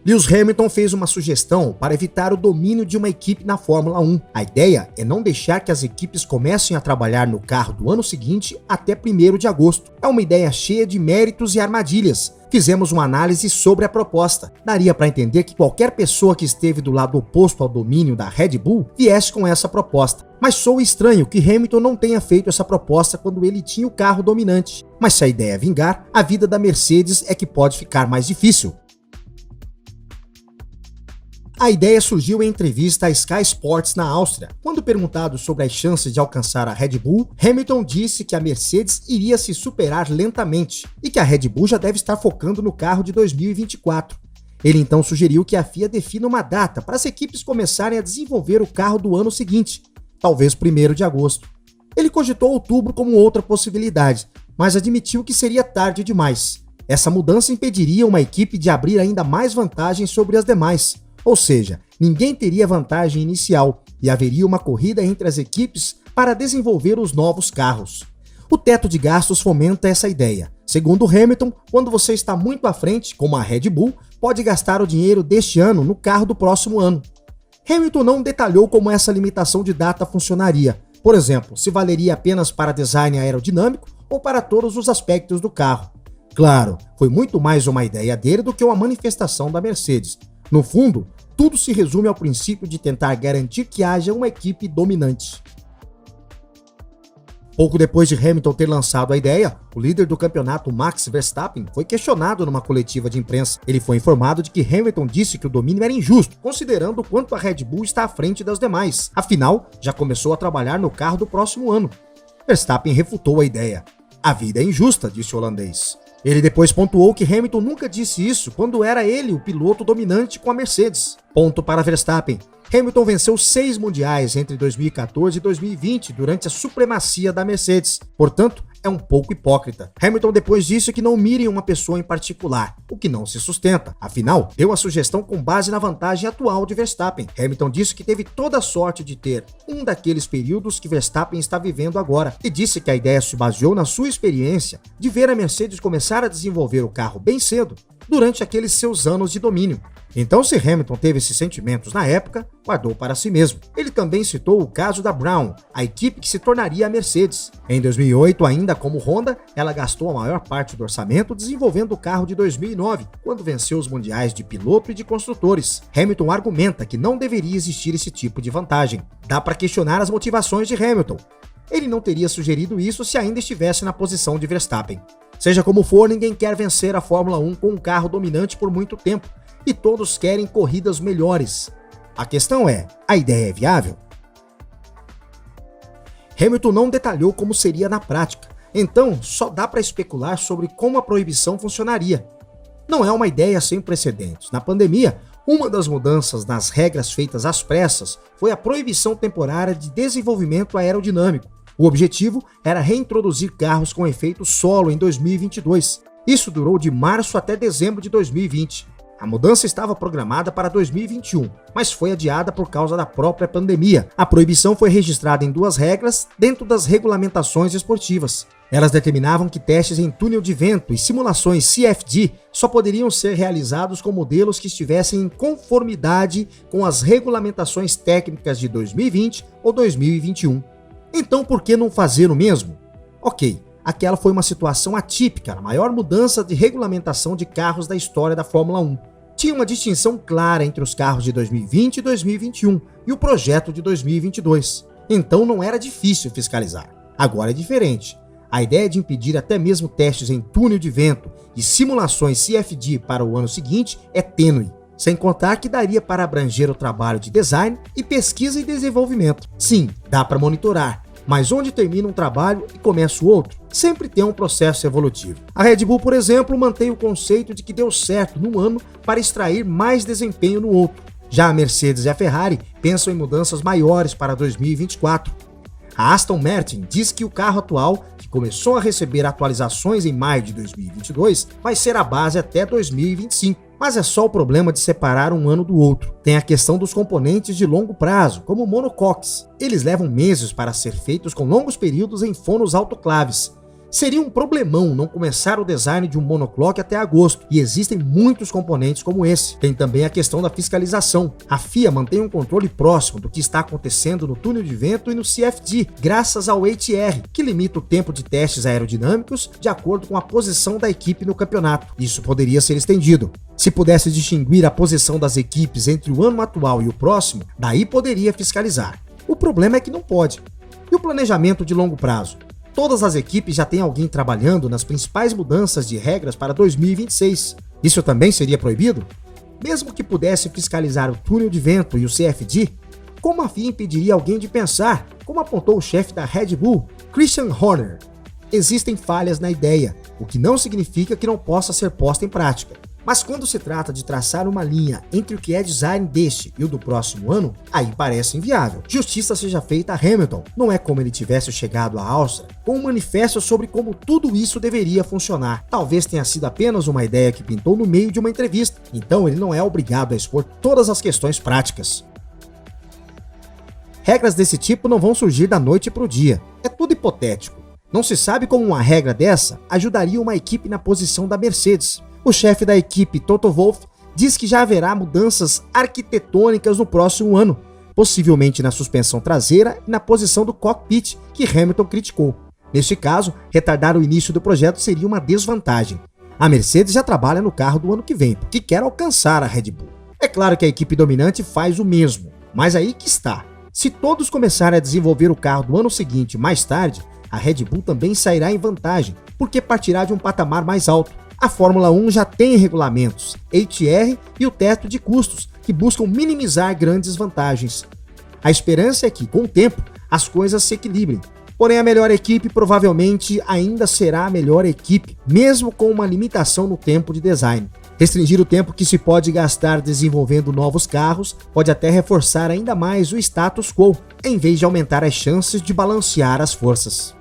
Lewis Hamilton fez uma sugestão para evitar o domínio de uma equipe na Fórmula 1. A ideia é não deixar que as equipes comecem a trabalhar no carro do ano seguinte até 1º de agosto. É uma ideia cheia de méritos e armadilhas. Fizemos uma análise sobre a proposta. Daria para entender que qualquer pessoa que esteve do lado oposto ao domínio da Red Bull viesse com essa proposta. Mas soa estranho que Hamilton não tenha feito essa proposta quando ele tinha o carro dominante. Mas se a ideia vingar, a vida da Mercedes é que pode ficar mais difícil. A ideia surgiu em entrevista à Sky Sports na Áustria. Quando perguntado sobre as chances de alcançar a Red Bull, Hamilton disse que a Mercedes iria se superar lentamente e que a Red Bull já deve estar focando no carro de 2024. Ele então sugeriu que a FIA defina uma data para as equipes começarem a desenvolver o carro do ano seguinte, talvez 1º de agosto. Ele cogitou outubro como outra possibilidade, mas admitiu que seria tarde demais. Essa mudança impediria uma equipe de abrir ainda mais vantagens sobre as demais. Ou seja, ninguém teria vantagem inicial e haveria uma corrida entre as equipes para desenvolver os novos carros. O teto de gastos fomenta essa ideia. Segundo Hamilton, quando você está muito à frente, como a Red Bull, pode gastar o dinheiro deste ano no carro do próximo ano. Hamilton não detalhou como essa limitação de data funcionaria. Por exemplo, se valeria apenas para design aerodinâmico ou para todos os aspectos do carro. Claro, foi muito mais uma ideia dele do que uma manifestação da Mercedes. No fundo, tudo se resume ao princípio de tentar garantir que haja uma equipe dominante. Pouco depois de Hamilton ter lançado a ideia, o líder do campeonato, Max Verstappen, foi questionado numa coletiva de imprensa. Ele foi informado de que Hamilton disse que o domínio era injusto, considerando o quanto a Red Bull está à frente das demais. Afinal, já começou a trabalhar no carro do próximo ano. Verstappen refutou a ideia. A vida é injusta, disse o holandês. Ele depois pontuou que Hamilton nunca disse isso quando era ele o piloto dominante com a Mercedes. Ponto para Verstappen. Hamilton venceu 6 mundiais entre 2014 e 2020 durante a supremacia da Mercedes. Portanto, é um pouco hipócrita. Hamilton depois disse que não mire em uma pessoa em particular, o que não se sustenta. Afinal, deu a sugestão com base na vantagem atual de Verstappen. Hamilton disse que teve toda a sorte de ter um daqueles períodos que Verstappen está vivendo agora e disse que a ideia se baseou na sua experiência de ver a Mercedes começar a desenvolver o carro bem cedo, durante aqueles seus anos de domínio. Então, se Hamilton teve esses sentimentos na época, guardou para si mesmo. Ele também citou o caso da Brown, a equipe que se tornaria a Mercedes. Em 2008, ainda como Honda, ela gastou a maior parte do orçamento desenvolvendo o carro de 2009, quando venceu os mundiais de piloto e de construtores. Hamilton argumenta que não deveria existir esse tipo de vantagem. Dá para questionar as motivações de Hamilton. Ele não teria sugerido isso se ainda estivesse na posição de Verstappen. Seja como for, ninguém quer vencer a Fórmula 1 com um carro dominante por muito tempo, e todos querem corridas melhores. A questão é, a ideia é viável? Hamilton não detalhou como seria na prática, então só dá para especular sobre como a proibição funcionaria. Não é uma ideia sem precedentes. Na pandemia, uma das mudanças nas regras feitas às pressas foi a proibição temporária de desenvolvimento aerodinâmico. O objetivo era reintroduzir carros com efeito solo em 2022. Isso durou de março até dezembro de 2020. A mudança estava programada para 2021, mas foi adiada por causa da própria pandemia. A proibição foi registrada em 2 regras dentro das regulamentações esportivas. Elas determinavam que testes em túnel de vento e simulações CFD só poderiam ser realizados com modelos que estivessem em conformidade com as regulamentações técnicas de 2020 ou 2021. Então, por que não fazer o mesmo? Ok, aquela foi uma situação atípica, a maior mudança de regulamentação de carros da história da Fórmula 1. Tinha uma distinção clara entre os carros de 2020 e 2021 e o projeto de 2022. Então não era difícil fiscalizar. Agora é diferente. A ideia de impedir até mesmo testes em túnel de vento e simulações CFD para o ano seguinte é tênue. Sem contar que daria para abranger o trabalho de design e pesquisa e desenvolvimento. Sim, dá para monitorar, mas onde termina um trabalho e começa o outro, sempre tem um processo evolutivo. A Red Bull, por exemplo, mantém o conceito de que deu certo num ano para extrair mais desempenho no outro. Já a Mercedes e a Ferrari pensam em mudanças maiores para 2024. A Aston Martin diz que o carro atual, que começou a receber atualizações em maio de 2022, vai ser a base até 2025. Mas é só o problema de separar um ano do outro. Tem a questão dos componentes de longo prazo, como o monocoques. Eles levam meses para ser feitos com longos períodos em fornos autoclaves. Seria um problemão não começar o design de um monoclock até agosto, e existem muitos componentes como esse. Tem também a questão da fiscalização. A FIA mantém um controle próximo do que está acontecendo no túnel de vento e no CFD, graças ao ATR, que limita o tempo de testes aerodinâmicos de acordo com a posição da equipe no campeonato. Isso poderia ser estendido. Se pudesse distinguir a posição das equipes entre o ano atual e o próximo, daí poderia fiscalizar. O problema é que não pode. E o planejamento de longo prazo? Todas as equipes já têm alguém trabalhando nas principais mudanças de regras para 2026. Isso também seria proibido? Mesmo que pudesse fiscalizar o túnel de vento e o CFD, como a FIA impediria alguém de pensar, como apontou o chefe da Red Bull, Christian Horner? Existem falhas na ideia, o que não significa que não possa ser posta em prática. Mas quando se trata de traçar uma linha entre o que é design deste e o do próximo ano, aí parece inviável. Justiça seja feita a Hamilton. Não é como ele tivesse chegado à Áustria com um manifesto sobre como tudo isso deveria funcionar. Talvez tenha sido apenas uma ideia que pintou no meio de uma entrevista, então ele não é obrigado a expor todas as questões práticas. Regras desse tipo não vão surgir da noite para o dia. É tudo hipotético. Não se sabe como uma regra dessa ajudaria uma equipe na posição da Mercedes. O chefe da equipe, Toto Wolff, diz que já haverá mudanças arquitetônicas no próximo ano, possivelmente na suspensão traseira e na posição do cockpit, que Hamilton criticou. Neste caso, retardar o início do projeto seria uma desvantagem. A Mercedes já trabalha no carro do ano que vem, porque quer alcançar a Red Bull. É claro que a equipe dominante faz o mesmo, mas aí que está. Se todos começarem a desenvolver o carro do ano seguinte mais tarde, a Red Bull também sairá em vantagem, porque partirá de um patamar mais alto. A Fórmula 1 já tem regulamentos, ATR e o teto de custos, que buscam minimizar grandes vantagens. A esperança é que, com o tempo, as coisas se equilibrem. Porém, a melhor equipe provavelmente ainda será a melhor equipe, mesmo com uma limitação no tempo de design. Restringir o tempo que se pode gastar desenvolvendo novos carros pode até reforçar ainda mais o status quo, em vez de aumentar as chances de balancear as forças.